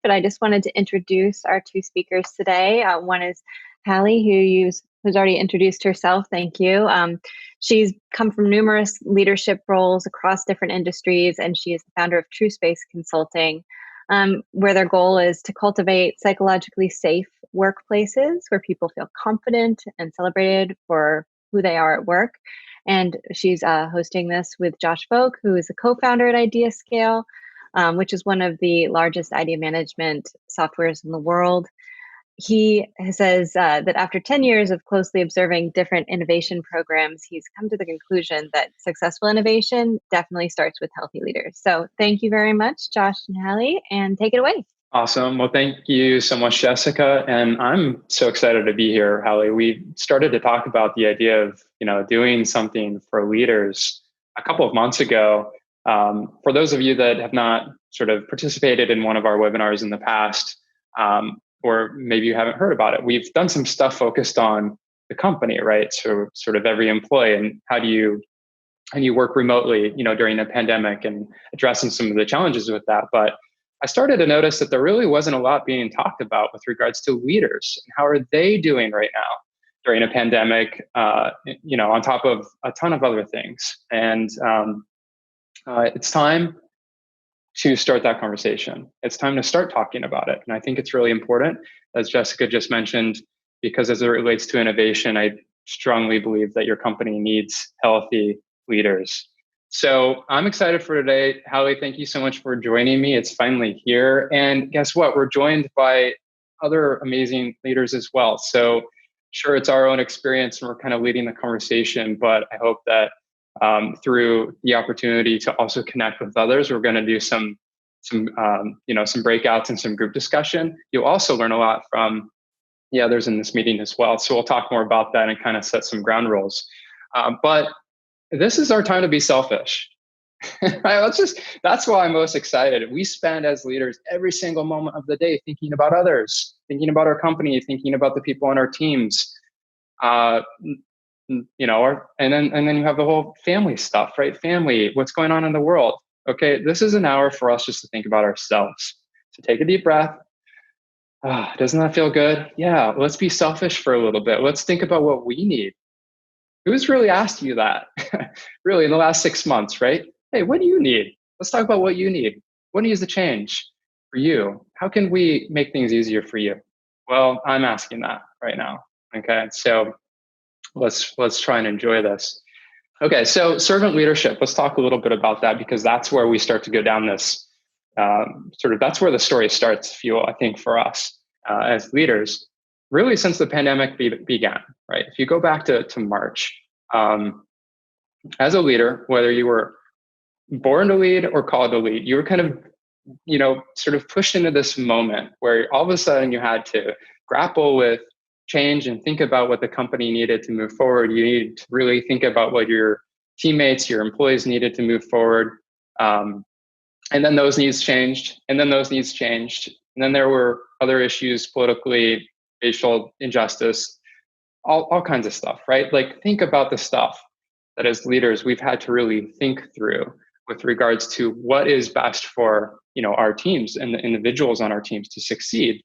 but I just wanted to introduce our two speakers today. One is Hallie, who's already introduced herself. Thank you. She's come from numerous leadership roles across different industries, and she is the founder of True Space Consulting, where their goal is to cultivate psychologically safe workplaces where people feel confident and celebrated for who they are at work. And she's hosting this with Josh Folk, who is a co-founder at IdeaScale, which is one of the largest idea management softwares in the world. He says that after 10 years of closely observing different innovation programs, he's come to the conclusion that successful innovation definitely starts with healthy leaders. So thank you very much, Josh and Hallie, and take it away. Awesome. Well, thank you so much, Jessica. And I'm so excited to be here, Hallie. We started to talk about the idea of, doing something for leaders a couple of months ago. For those of you that have not sort of participated in one of our webinars in the past, or maybe you haven't heard about it, we've done some stuff focused on the company, right? So sort of every employee and how do you work remotely, during the pandemic and addressing some of the challenges with that. But I started to notice that there really wasn't a lot being talked about with regards to leaders and how are they doing right now during a pandemic, on top of a ton of other things. And it's time to start that conversation. It's time to start talking about it. And I think it's really important, as Jessica just mentioned, because as it relates to innovation, I strongly believe that your company needs healthy leaders. So I'm excited for today. Hallie, thank you so much for joining me. It's finally here. And guess what? We're joined by other amazing leaders as well. So sure, it's our own experience and we're kind of leading the conversation, but I hope that through the opportunity to also connect with others, we're going to do some breakouts and some group discussion. You'll also learn a lot from the others in this meeting as well. So we'll talk more about that and kind of set some ground rules. But this is our time to be selfish. Right? That's why I'm most excited. We spend as leaders every single moment of the day thinking about others, thinking about our company, thinking about the people on our teams. And then you have the whole family stuff, right? Family, what's going on in the world? Okay, this is an hour for us just to think about ourselves. So take a deep breath. Doesn't that feel good? Yeah, let's be selfish for a little bit. Let's think about what we need. Who's really asked you that? Really, in the last 6 months, right? Hey, what do you need? Let's talk about what you need. What needs to change for you? How can we make things easier for you? Well, I'm asking that right now. Okay, so let's try and enjoy this. Okay, so servant leadership. Let's talk a little bit about that because that's where we start to go down this that's where the story starts, I think, for us as leaders. Really, since the pandemic began, right? If you go back to March, as a leader, whether you were born to lead or called to lead, you were kind of, sort of pushed into this moment where all of a sudden you had to grapple with change and think about what the company needed to move forward. You needed to really think about what your teammates, your employees needed to move forward. And then those needs changed, and then those needs changed. And then there were other issues politically, racial injustice, all kinds of stuff, right? Like think about the stuff that as leaders, we've had to really think through with regards to what is best for, our teams and the individuals on our teams to succeed.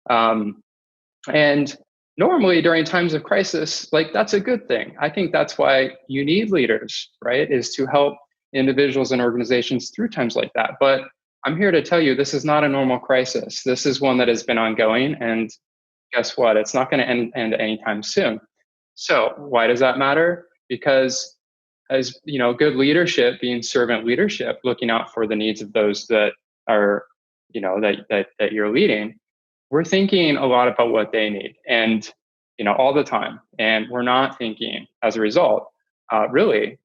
And normally during times of crisis, like that's a good thing. I think that's why you need leaders, right? Is to help individuals and organizations through times like that. But I'm here to tell you, this is not a normal crisis. This is one that has been ongoing. And guess what? It's not going to end anytime soon. So why does that matter? Because as good leadership, being servant leadership, looking out for the needs of those that are, that you're leading, we're thinking a lot about what they need and, all the time. And we're not thinking as a result, really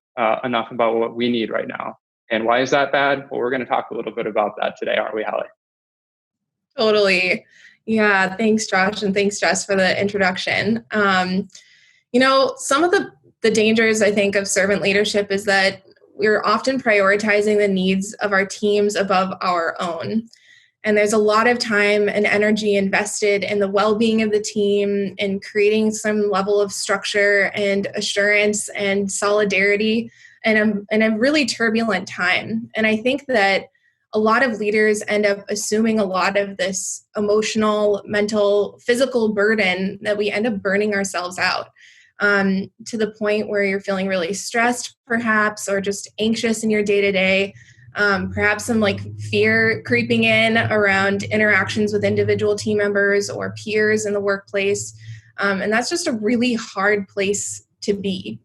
enough about what we need right now. And why is that bad? Well, we're going to talk a little bit about that today, aren't we, Hallie? Totally. Yeah. Thanks, Josh. And thanks, Jess, for the introduction. Some of the dangers, I think, of servant leadership is that we're often prioritizing the needs of our teams above our own. And there's a lot of time and energy invested in the well-being of the team and creating some level of structure and assurance and solidarity in a really turbulent time. And I think that a lot of leaders end up assuming a lot of this emotional, mental, physical burden that we end up burning ourselves out, to the point where you're feeling really stressed, perhaps, or just anxious in your day-to-day. Perhaps some like fear creeping in around interactions with individual team members or peers in the workplace. And that's just a really hard place to be.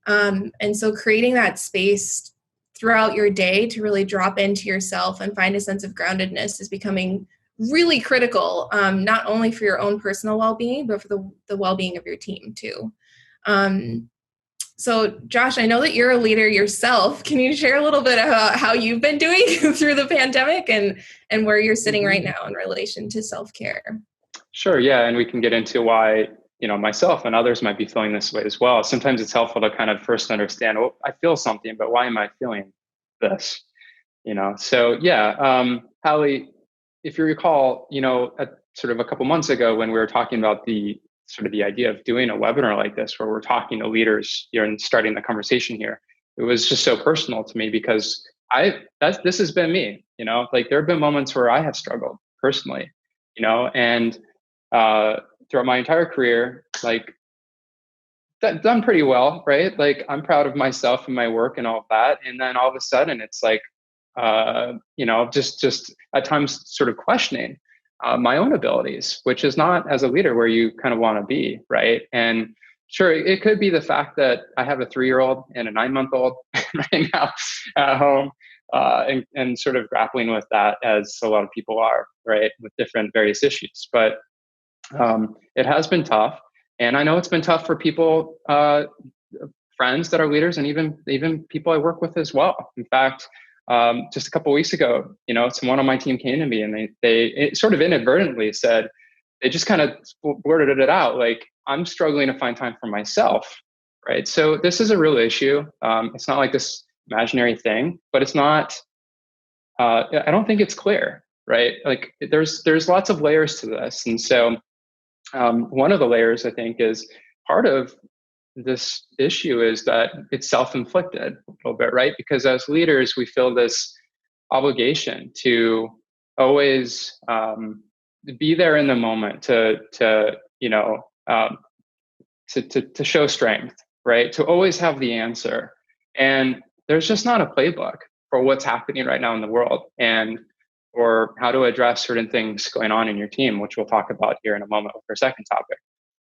And so creating that space throughout your day to really drop into yourself and find a sense of groundedness is becoming really critical, not only for your own personal well-being, but for the well-being of your team too. So Josh, I know that you're a leader yourself. Can you share a little bit about how you've been doing through the pandemic and where you're sitting right now in relation to self-care? Sure. Yeah. And we can get into why, myself and others might be feeling this way as well. Sometimes it's helpful to kind of first understand, well, I feel something, but why am I feeling this? So yeah, Hallie, if you recall, sort of a couple months ago when we were talking about the idea of doing a webinar like this, where we're talking to leaders here and starting the conversation here, it was just so personal to me because this has been me, like there have been moments where I have struggled personally, and throughout my entire career, like done pretty well, right? Like I'm proud of myself and my work and all of that. And then all of a sudden it's like, just at times sort of questioning my own abilities, which is not as a leader where you kind of want to be, right? And sure, it could be the fact that I have a 3-year-old and a 9-month-old right now at home, and sort of grappling with that as a lot of people are, right, with different various issues. But it has been tough, and I know it's been tough for people, friends that are leaders, and even people I work with as well. In fact, just a couple of weeks ago, someone on my team came to me and they sort of inadvertently said, they just kind of blurted it out, like, I'm struggling to find time for myself, right? So this is a real issue. It's not like this imaginary thing, but it's not, I don't think it's clear, right? Like there's lots of layers to this. And so one of the layers I think is part of this issue is that it's self-inflicted a little bit, right? Because as leaders, we feel this obligation to always be there in the moment to show strength, right? To always have the answer. And there's just not a playbook for what's happening right now in the world or how to address certain things going on in your team, which we'll talk about here in a moment with our second topic,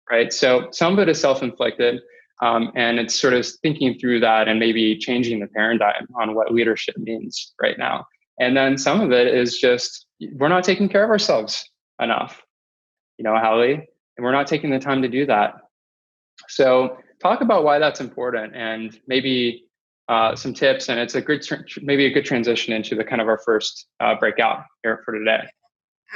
right? So some of it is self-inflicted, and it's sort of thinking through that and maybe changing the paradigm on what leadership means right now. And then some of it is just, we're not taking care of ourselves enough, Hallie, and we're not taking the time to do that. So talk about why that's important and maybe some tips, and it's a good transition into the kind of our first breakout here for today.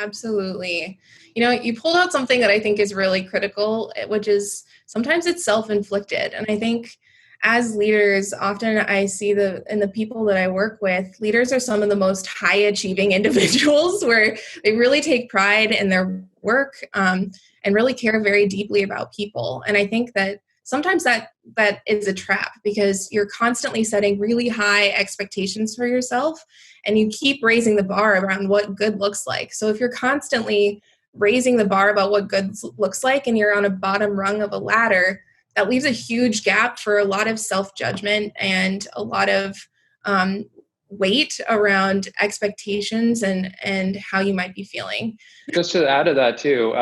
Absolutely. You pulled out something that I think is really critical, which is sometimes it's self-inflicted. And I think as leaders, often I see in the people that I work with, leaders are some of the most high achieving individuals where they really take pride in their work, and really care very deeply about people. And I think that sometimes that is a trap because you're constantly setting really high expectations for yourself and you keep raising the bar around what good looks like. So if you're constantly raising the bar about what good looks like and you're on a bottom rung of a ladder, that leaves a huge gap for a lot of self-judgment and a lot of weight around expectations and how you might be feeling. Just to add to that too,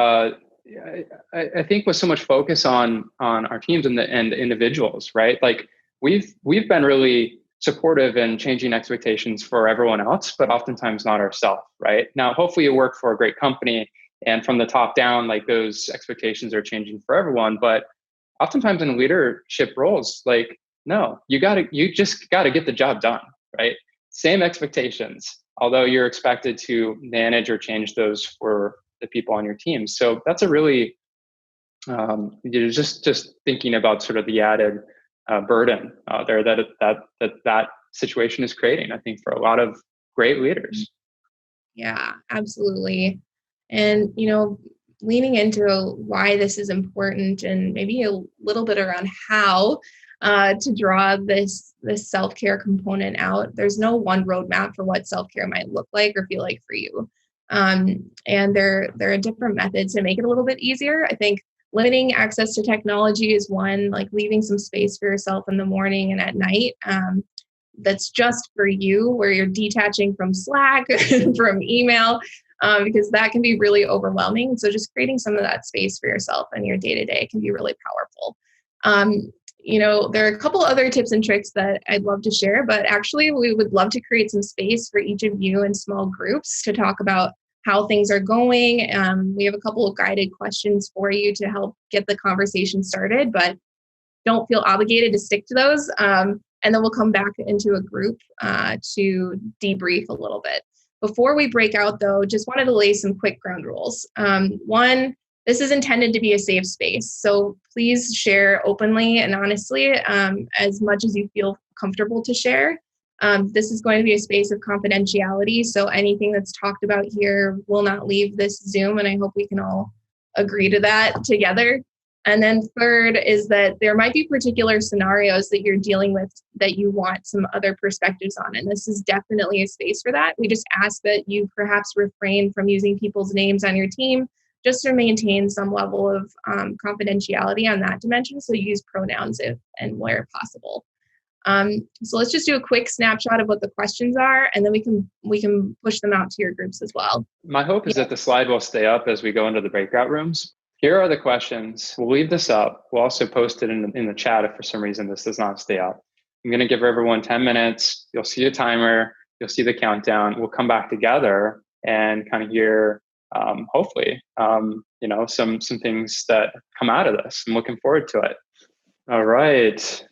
I think with so much focus on our teams and the individuals, right? Like we've been really supportive in changing expectations for everyone else, but oftentimes not ourselves, right? Now, hopefully you work for a great company and from the top down, like those expectations are changing for everyone. But oftentimes in leadership roles, like, no, you just gotta get the job done, right? Same expectations, although you're expected to manage or change those for the people on your team. So that's a really, you're just thinking about sort of the added burden there that situation is creating, I think, for a lot of great leaders. Yeah, absolutely. And, leaning into why this is important and maybe a little bit around how, to draw this self-care component out. There's no one roadmap for what self-care might look like or feel like for you. And there are different methods to make it a little bit easier. I think limiting access to technology is one, like leaving some space for yourself in the morning and at night. That's just for you, where you're detaching from Slack, from email, because that can be really overwhelming. So just creating some of that space for yourself and your day-to-day can be really powerful. There are a couple other tips and tricks that I'd love to share, but actually we would love to create some space for each of you in small groups to talk about how things are going. We have a couple of guided questions for you to help get the conversation started, but don't feel obligated to stick to those. And then we'll come back into a group to debrief a little bit. Before we break out, though, just wanted to lay some quick ground rules. One, this is intended to be a safe space. So please share openly and honestly as much as you feel comfortable to share. This is going to be a space of confidentiality. So anything that's talked about here will not leave this Zoom. And I hope we can all agree to that together. And then third is that there might be particular scenarios that you're dealing with that you want some other perspectives on. And this is definitely a space for that. We just ask that you perhaps refrain from using people's names on your team just to maintain some level of confidentiality on that dimension. So use pronouns if and where possible. So let's just do a quick snapshot of what the questions are, and then we can push them out to your groups as well. My hope is that the slide will stay up as we go into the breakout rooms. Here are the questions. We'll leave this up. We'll also post it in the chat if for some reason this does not stay up. I'm going to give everyone 10 minutes. You'll see a timer. You'll see the countdown. We'll come back together and kind of hear, hopefully, some things that come out of this. I'm looking forward to it. All right.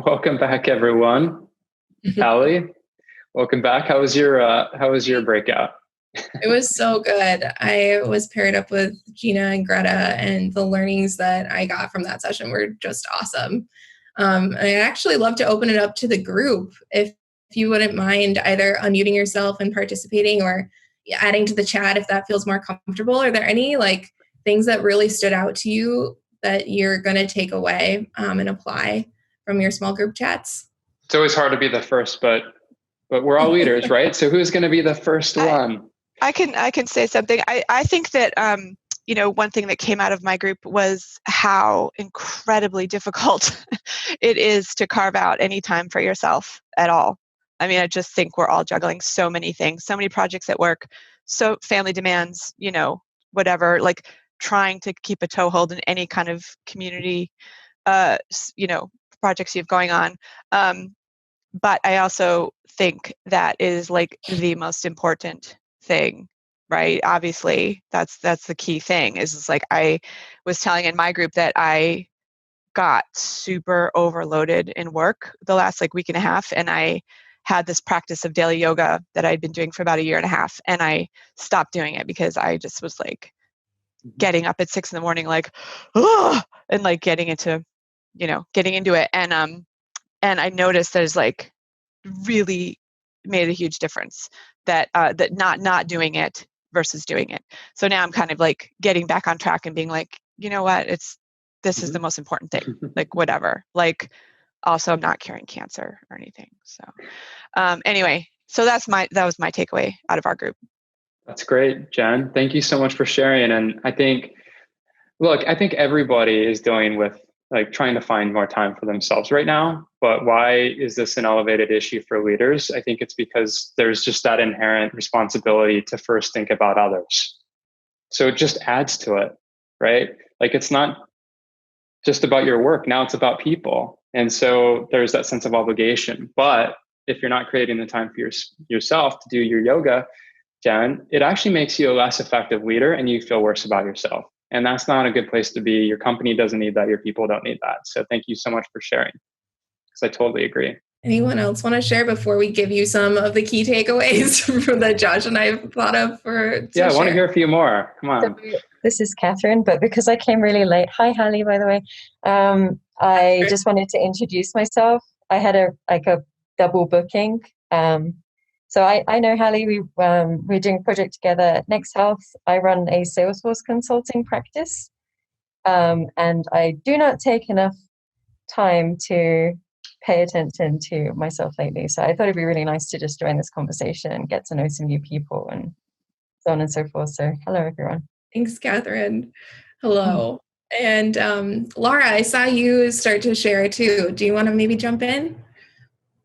Welcome back, everyone. Hallie, welcome back. How was your breakout? It was so good. I was paired up with Gina and Greta, and the learnings that I got from that session were just awesome. And I'd actually love to open it up to the group. If you wouldn't mind either unmuting yourself and participating or adding to the chat if that feels more comfortable. Are there any things that really stood out to you that you're going to take away and apply from your small group chats? It's always hard to be the first, but we're all leaders, right? So who's going to be the first one? I can say something. I think that one thing that came out of my group was how incredibly difficult it is to carve out any time for yourself at all. I mean, I just think we're all juggling so many things, so many projects at work, so family demands, whatever, trying to keep a toehold in any kind of community, projects you have going on. But I also think that is the most important thing, right? Obviously, that's the key thing is I was telling in my group that I got super overloaded in work the last week and a half, and I had this practice of daily yoga that I'd been doing for about a year and a half, and I stopped doing it because I just was getting up at 6 a.m, and getting into it, and I noticed that it's really made a huge difference that not doing it versus doing it. So now I'm kind of getting back on track and being you know what, this is the most important thing, whatever. Also I'm not curing cancer or anything. So anyway, so that was my takeaway out of our group. That's great, Jen. Thank you so much for sharing. And I think everybody is dealing with trying to find more time for themselves right now. But why is this an elevated issue for leaders? I think it's because there's just that inherent responsibility to first think about others. So it just adds to it, right? It's not just about your work. Now it's about people. And so there's that sense of obligation. But if you're not creating the time for yourself to do your yoga, Jen, it actually makes you a less effective leader and you feel worse about yourself. And that's not a good place to be. Your company doesn't need that. Your people don't need that. So thank you so much for sharing, because I totally agree. Anyone else want to share before we give you some of the key takeaways that Josh and I have thought of I want to hear a few more. Come on. So, this is Catherine, but because I came really late. Hi, Hallie, by the way. I just wanted to introduce myself. I had a double booking. So I know Hallie, we're doing a project together at Next Health. I run a Salesforce consulting practice. And I do not take enough time to pay attention to myself lately. So I thought it'd be really nice to just join this conversation and get to know some new people and so on and so forth. So hello, everyone. Thanks, Catherine. Hello. And Laura, I saw you start to share too. Do you want to maybe jump in?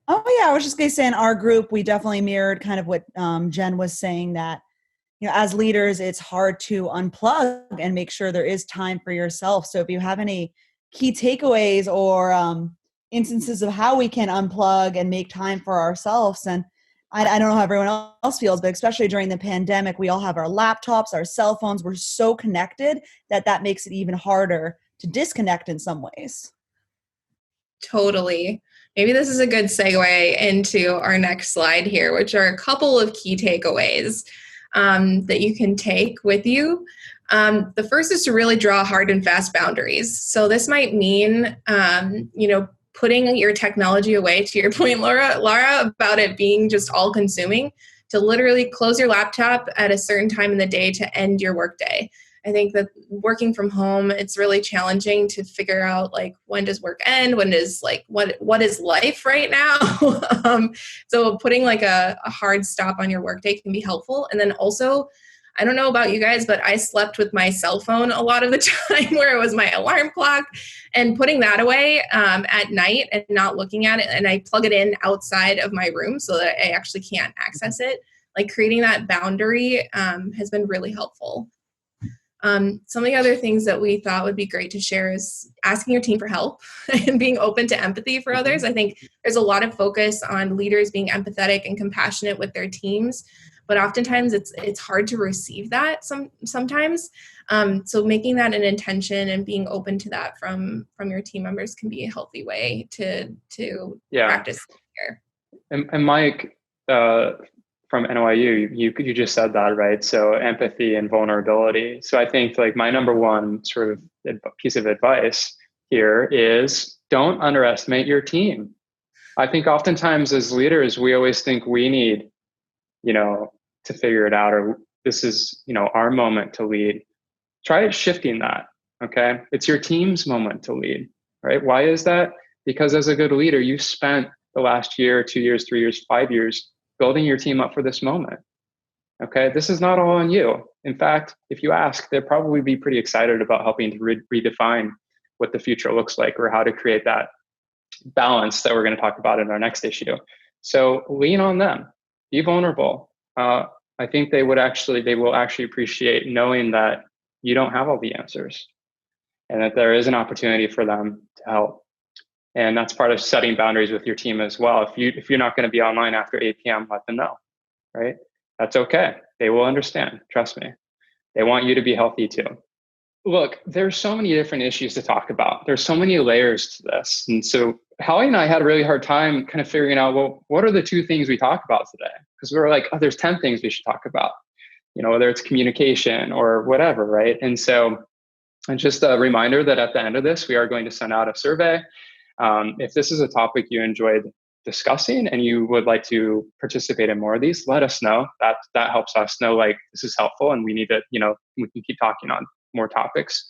Oh yeah, I was just going to say in our group, we definitely mirrored kind of what Jen was saying, that, as leaders, it's hard to unplug and make sure there is time for yourself. So if you have any key takeaways or instances of how we can unplug and make time for ourselves, and I don't know how everyone else feels, but especially during the pandemic, we all have our laptops, our cell phones. We're so connected that makes it even harder to disconnect in some ways. Totally. Maybe this is a good segue into our next slide here, which are a couple of key takeaways that you can take with you. The first is to really draw hard and fast boundaries. So this might mean, putting your technology away, to your point, Laura, about it being just all consuming, to literally close your laptop at a certain time in the day to end your workday. I think that working from home, it's really challenging to figure out, like, when does work end? When does, like, what is life right now? So putting like a hard stop on your workday can be helpful. And then also, I don't know about you guys, but I slept with my cell phone a lot of the time, where it was my alarm clock, and putting that away at night and not looking at it. And I plug it in outside of my room so that I actually can't access it. Like, creating that boundary has been really helpful. Some of the other things that we thought would be great to share is asking your team for help and being open to empathy for others. I think there's a lot of focus on leaders being empathetic and compassionate with their teams, but oftentimes it's hard to receive that sometimes. So making that an intention and being open to that from your team members can be a healthy way to practice here. And Mike, from NYU, you just said that, right? So empathy and vulnerability. So I think, like, my number one sort of piece of advice here is don't underestimate your team. I think oftentimes as leaders, we always think we need, to figure it out, or this is, our moment to lead. Try shifting that, okay? It's your team's moment to lead, right? Why is that? Because as a good leader, you spent the last year, 2 years, 3 years, 5 years building your team up for this moment. Okay, this is not all on you. In fact, if you ask, they'll probably be pretty excited about helping to redefine what the future looks like, or how to create that balance that we're going to talk about in our next issue. So lean on them, be vulnerable. I think they will actually appreciate knowing that you don't have all the answers, and that there is an opportunity for them to help. And that's part of setting boundaries with your team as well. If you're not going to be online after 8 p.m., let them know, right? That's okay. They will understand. Trust me. They want you to be healthy too. Look, there's so many different issues to talk about. There's so many layers to this. And so Hallie and I had a really hard time kind of figuring out, well, what are the 2 things we talk about today? Because we were like, oh, there's 10 things we should talk about, whether it's communication or whatever, right? And so, and just a reminder that at the end of this, we are going to send out a survey. If this is a topic you enjoyed discussing and you would like to participate in more of these, let us know. That helps us know, like, this is helpful and we need to, we can keep talking on more topics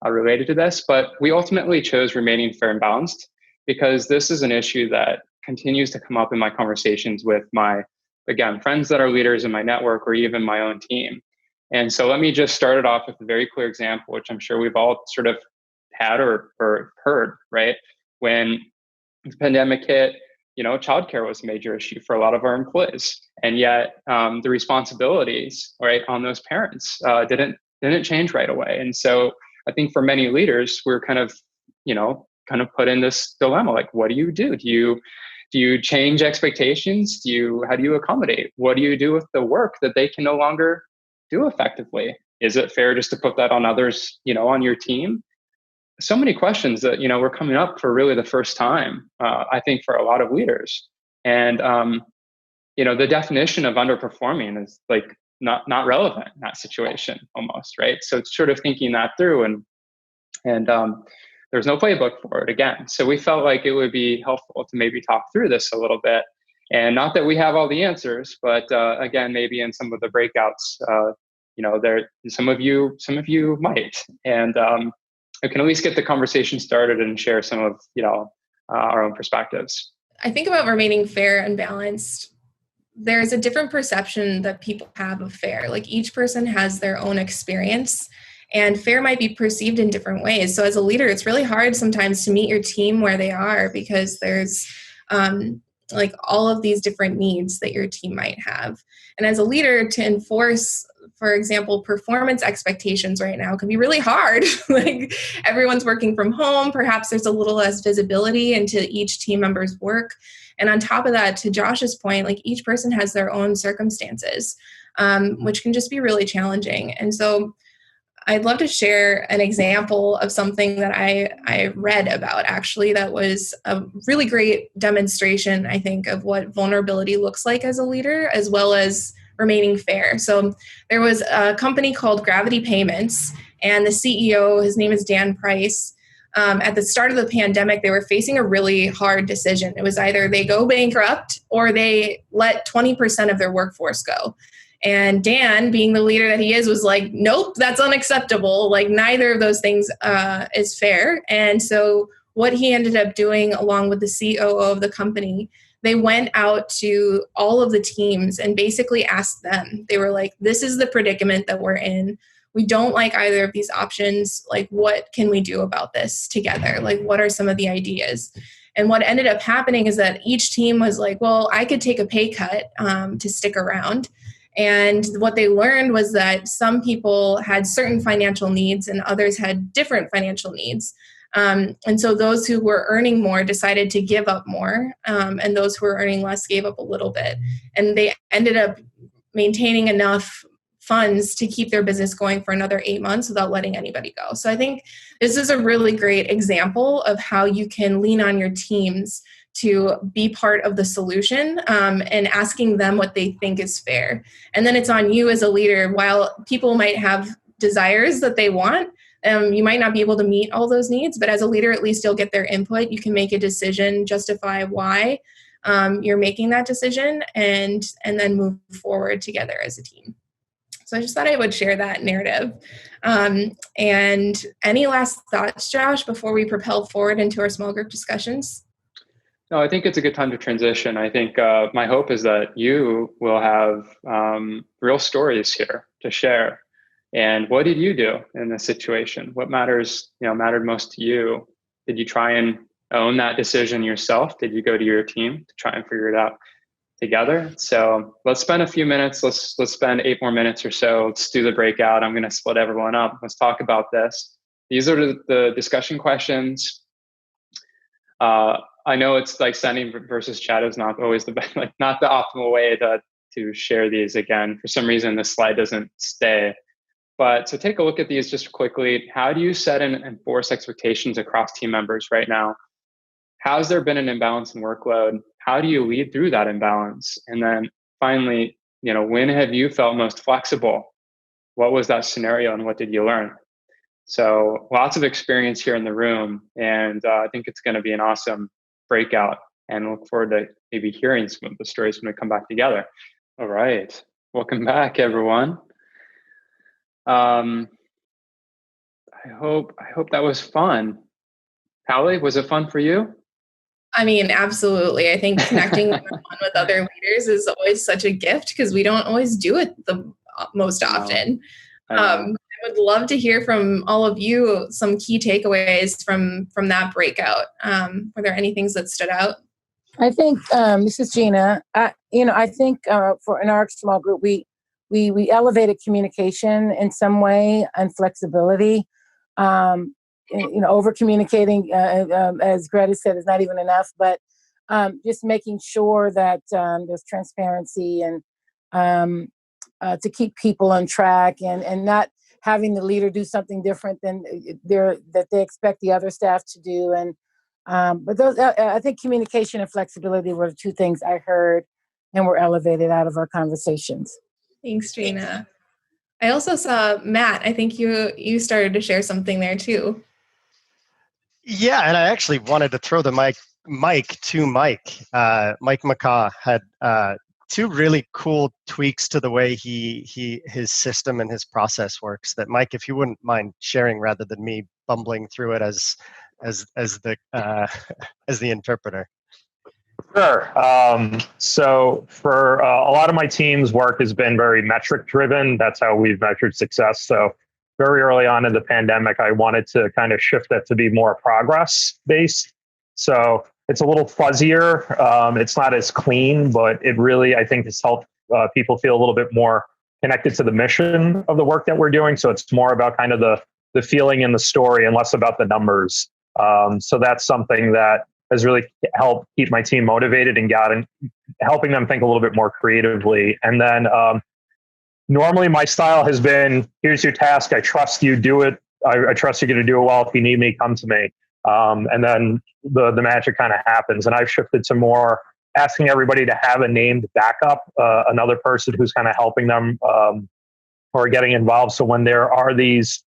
related to this. But we ultimately chose remaining fair and balanced because this is an issue that continues to come up in my conversations with my, again, friends that are leaders in my network or even my own team. And so let me just start it off with a very clear example, which I'm sure we've all sort of had or heard, right? When the pandemic hit, childcare was a major issue for a lot of our employees, and yet the responsibilities, right, on those parents didn't change right away. And so I think for many leaders, we're kind of put in this dilemma: like, what do? Do you change expectations? How do you accommodate? What do you do with the work that they can no longer do effectively? Is it fair just to put that on others, on your team? So many questions that, were coming up for really the first time, I think, for a lot of leaders. And, the definition of underperforming is like not relevant in that situation almost, right? So it's sort of thinking that through, and there's no playbook for it again. So we felt like it would be helpful to maybe talk through this a little bit. And not that we have all the answers, but again, maybe in some of the breakouts, there some of you might. And we can at least get the conversation started and share some of, our own perspectives. I think about remaining fair and balanced. There's a different perception that people have of fair. Like each person has their own experience, and fair might be perceived in different ways. So as a leader, it's really hard sometimes to meet your team where they are, because there's like all of these different needs that your team might have. And as a leader, to enforce, for example, performance expectations right now can be really hard. Like everyone's working from home. Perhaps there's a little less visibility into each team member's work. And on top of that, to Josh's point, like each person has their own circumstances, which can just be really challenging. And so I'd love to share an example of something that I read about, actually, that was a really great demonstration, I think, of what vulnerability looks like as a leader, as well as remaining fair. So there was a company called Gravity Payments, and the CEO, his name is Dan Price. At the start of the pandemic, they were facing a really hard decision. It was either they go bankrupt or they let 20% of their workforce go. And Dan, being the leader that he is, was like, nope, that's unacceptable. Like neither of those things is fair. And so what he ended up doing, along with the COO of the company, they went out to all of the teams and basically asked them. They were like, this is the predicament that we're in. We don't like either of these options. Like, what can we do about this together? Like, what are some of the ideas? And what ended up happening is that each team was like, well, I could take a pay cut to stick around. And what they learned was that some people had certain financial needs and others had different financial needs. And so those who were earning more decided to give up more, and those who were earning less gave up a little bit. And they ended up maintaining enough funds to keep their business going for another 8 months without letting anybody go. So I think this is a really great example of how you can lean on your teams to be part of the solution, and asking them what they think is fair. And then it's on you as a leader. While people might have desires that they want, you might not be able to meet all those needs, but as a leader, at least you'll get their input. You can make a decision, justify why you're making that decision, and then move forward together as a team. So I just thought I would share that narrative. And any last thoughts, Josh, before we propel forward into our small group discussions? No, I think it's a good time to transition. I think my hope is that you will have real stories here to share. And what did you do in this situation? What mattered most to you? Did you try and own that decision yourself? Did you go to your team to try and figure it out together? So let's spend a few minutes. Let's spend 8 more minutes or so. Let's do the breakout. I'm going to split everyone up. Let's talk about this. These are the discussion questions. I know it's like sending versus chat is not always the best, like not the optimal way to share these. Again, for some reason, this slide doesn't stay. But so take a look at these just quickly. How do you set and enforce expectations across team members right now? Has there been an imbalance in workload? How do you lead through that imbalance? And then finally, when have you felt most flexible? What was that scenario and what did you learn? So lots of experience here in the room. And I think it's going to be an awesome breakout, and look forward to maybe hearing some of the stories when we come back together. All right. Welcome back, everyone. I hope that was fun. Hallie, was it fun for you? I mean, absolutely. I think connecting with other leaders is always such a gift, because we don't always do it the most often. I would love to hear from all of you some key takeaways from that breakout. Were there any things that stood out? I think this is Gina. I think for in our small group, we elevated communication in some way and flexibility. Over communicating, as Greta said, is not even enough. But just making sure that there's transparency and to keep people on track, and not having the leader do something different than that they expect the other staff to do. And but those, I think communication and flexibility were the 2 things I heard and were elevated out of our conversations. Thanks, Trina. I also saw Matt. I think you started to share something there too. Yeah, and I actually wanted to throw the mic to Mike. Mike McCaw had 2 really cool tweaks to the way his system and his process works that, Mike, if you wouldn't mind sharing rather than me bumbling through it as the as the interpreter. Sure. So for a lot of my team's work has been very metric driven. That's how we've measured success. So very early on in the pandemic, I wanted to kind of shift that to be more progress based. So it's a little fuzzier. It's not as clean, but it really, I think, has helped people feel a little bit more connected to the mission of the work that we're doing. So it's more about kind of the feeling and the story and less about the numbers. So that's something that has really helped keep my team motivated and helping them think a little bit more creatively. And then normally my style has been, here's your task. I trust you, do it. I trust you're going to do it well. If you need me, come to me. And then the magic kind of happens. And I've shifted to more asking everybody to have a named backup, another person who's kind of helping them or getting involved. So when there are these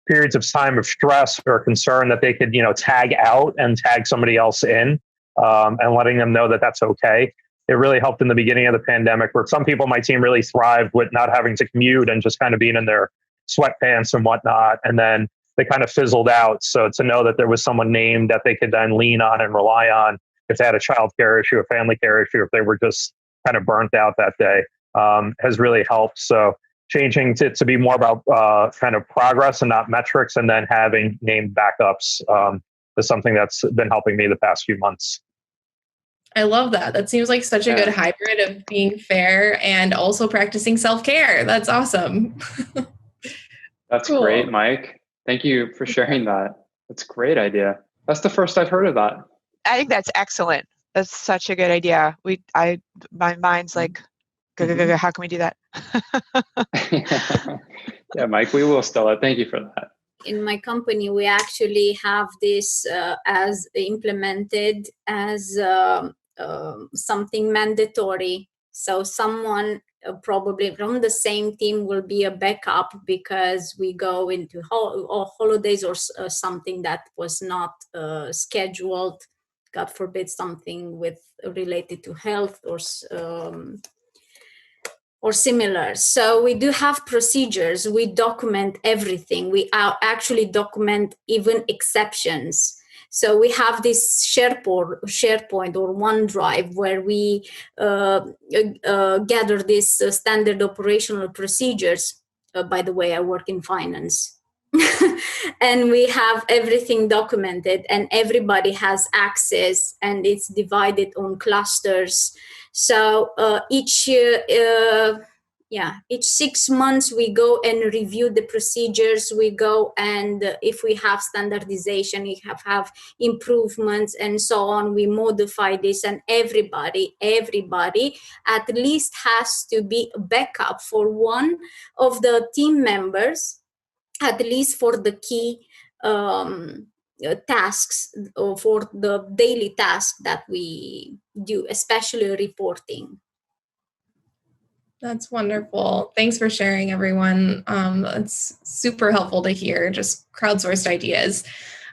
periods of time of stress or concern, that they could, tag out and tag somebody else in, and letting them know that that's okay. It really helped in the beginning of the pandemic, where some people on my team really thrived with not having to commute and just kind of being in their sweatpants and whatnot. And then they kind of fizzled out. So to know that there was someone named that they could then lean on and rely on if they had a childcare issue, a family care issue, if they were just kind of burnt out that day, has really helped. So changing to be more about kind of progress and not metrics, and then having named backups is something that's been helping me the past few months. I love that. That seems like such a good hybrid of being fair and also practicing self-care. That's awesome. That's cool. Great, Mike. Thank you for sharing that. That's a great idea. That's the first I've heard of that. I think that's excellent. That's such a good idea. My mind's like, how can we do that? Yeah, Mike, we will, Stella. Thank you for that. In my company, we actually have this as implemented as something mandatory. So someone probably from the same team will be a backup because we go into holidays or something that was not scheduled. God forbid, something related to health or similar. So we do have procedures. We document everything. We actually document even exceptions. So we have this SharePoint or OneDrive where we gather these standard operational procedures. By the way, I work in finance. And we have everything documented and everybody has access, and it's divided on clusters. So each 6 months we go and review the procedures. We go and if we have standardization, we have improvements and so on, we modify this, and everybody at least has to be a backup for one of the team members, at least for the key tasks or for the daily tasks that we do, especially reporting. That's wonderful. Thanks for sharing, everyone. It's super helpful to hear just crowdsourced ideas.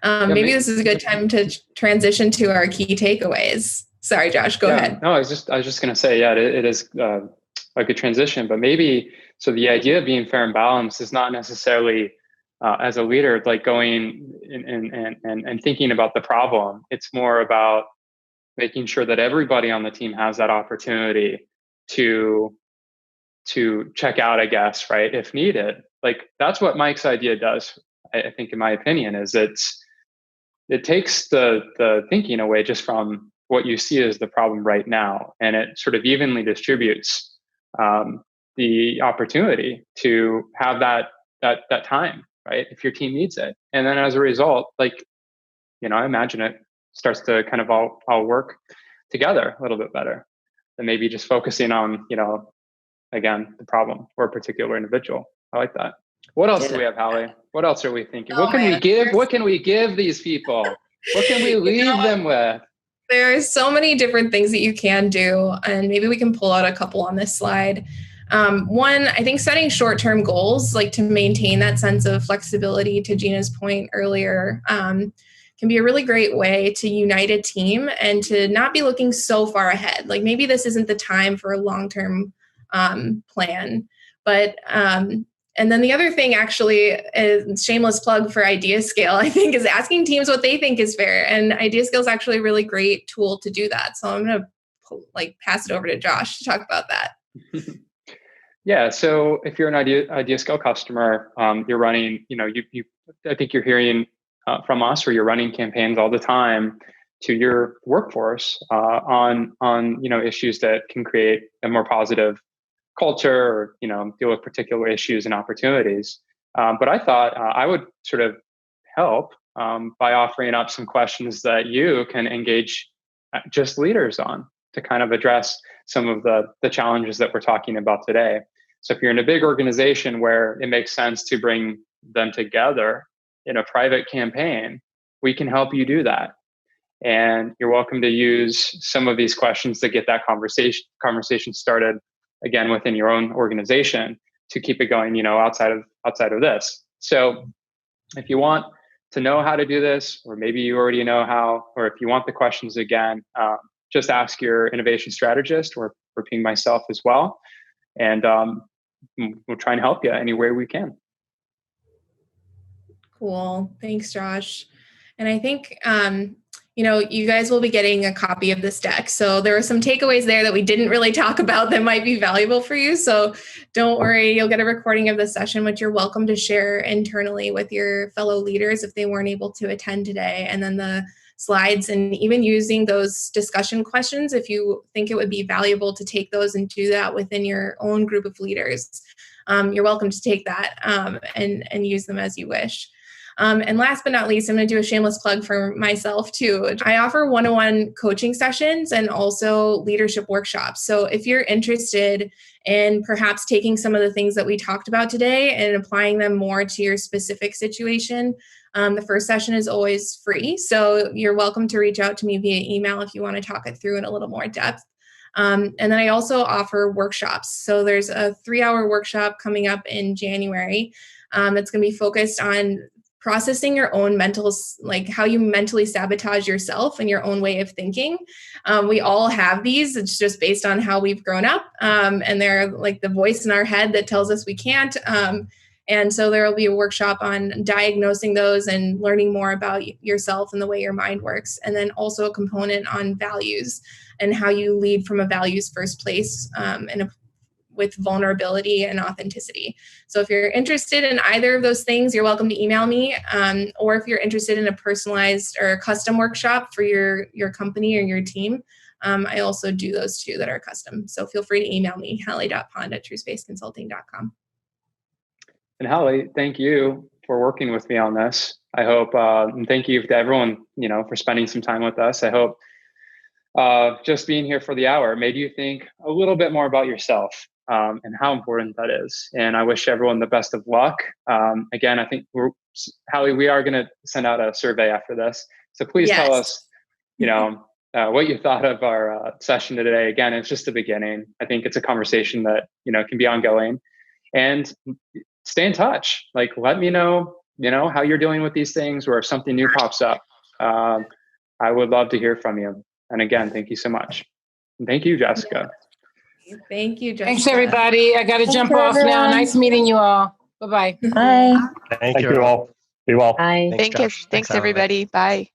Maybe this is a good time to transition to our key takeaways. Sorry, Josh, go ahead. No, I was just going to say, it is a good transition, but maybe, so the idea of being fair and balanced is not necessarily as a leader, like going and thinking about the problem. It's more about making sure that everybody on the team has that opportunity to check out, I guess, right, if needed. Like that's what Mike's idea does, I think, in my opinion, is it takes the thinking away just from what you see as the problem right now, and it sort of evenly distributes the opportunity to have that time, right, if your team needs it. And then as a result, I imagine it starts to kind of all work together a little bit better than maybe just focusing on, again, the problem or a particular individual. I like that. What else do we have, Hallie? What else are we thinking? What can we give? What can we give these people? What can we leave them with? There are so many different things that you can do, and maybe we can pull out a couple on this slide. One, I think setting short-term goals, like to maintain that sense of flexibility, to Gina's point earlier, can be a really great way to unite a team and to not be looking so far ahead. Like maybe this isn't the time for a long-term plan, but And then the other thing actually is shameless plug for IdeaScale, I think, is asking teams what they think is fair. And IdeaScale is actually a really great tool to do that. So I'm going to pass it over to Josh to talk about that. Yeah. So if you're an IdeaScale customer, you're running, I think you're hearing from us, or you're running campaigns all the time to your workforce on issues that can create a more positive culture, or deal with particular issues and opportunities. But I thought I would sort of help by offering up some questions that you can engage just leaders on to kind of address some of the challenges that we're talking about today. So if you're in a big organization where it makes sense to bring them together in a private campaign, we can help you do that. And you're welcome to use some of these questions to get that conversation started again within your own organization to keep it going, outside of this. So if you want to know how to do this, or maybe you already know how, or if you want the questions again, just ask your innovation strategist, or ping myself as well. And we'll try and help you any way we can. Cool. Thanks, Josh. And I think, you guys will be getting a copy of this deck. So there are some takeaways there that we didn't really talk about that might be valuable for you. So don't worry, you'll get a recording of this session, which you're welcome to share internally with your fellow leaders if they weren't able to attend today. And then the slides, and even using those discussion questions, if you think it would be valuable to take those and do that within your own group of leaders, you're welcome to take that and use them as you wish. And last but not least, I'm going to do a shameless plug for myself too. I offer one-on-one coaching sessions and also leadership workshops. So if you're interested in perhaps taking some of the things that we talked about today and applying them more to your specific situation, the first session is always free. So you're welcome to reach out to me via email if you want to talk it through in a little more depth. And then I also offer workshops. So there's a 3-hour workshop coming up in January that's going to be focused on processing your own how you mentally sabotage yourself and your own way of thinking. We all have these. It's just based on how we've grown up. And they're like the voice in our head that tells us we can't. And so there will be a workshop on diagnosing those and learning more about yourself and the way your mind works. And then also a component on values and how you lead from a values first place with vulnerability and authenticity. So if you're interested in either of those things, you're welcome to email me. Or if you're interested in a personalized or a custom workshop for your company or your team, I also do those too that are custom. So feel free to email me, hallie.pond@truespaceconsulting.com. And Hallie, thank you for working with me on this. I hope, and thank you to everyone, for spending some time with us. I hope just being here for the hour made you think a little bit more about yourself and how important that is. And I wish everyone the best of luck. Again, I think Hallie, we are going to send out a survey after this. So please tell us, what you thought of our session today. Again, it's just the beginning. I think it's a conversation that, can be ongoing, and stay in touch. Let me know, how you're dealing with these things, or if something new pops up. I would love to hear from you. And again, thank you so much. And thank you, Jessica. Thank you, Jessica. Thanks, everybody. I got to jump off now. Nice meeting you all. Bye-bye. Bye. Thank you all. Be well. Bye. Thanks, everybody. Bye.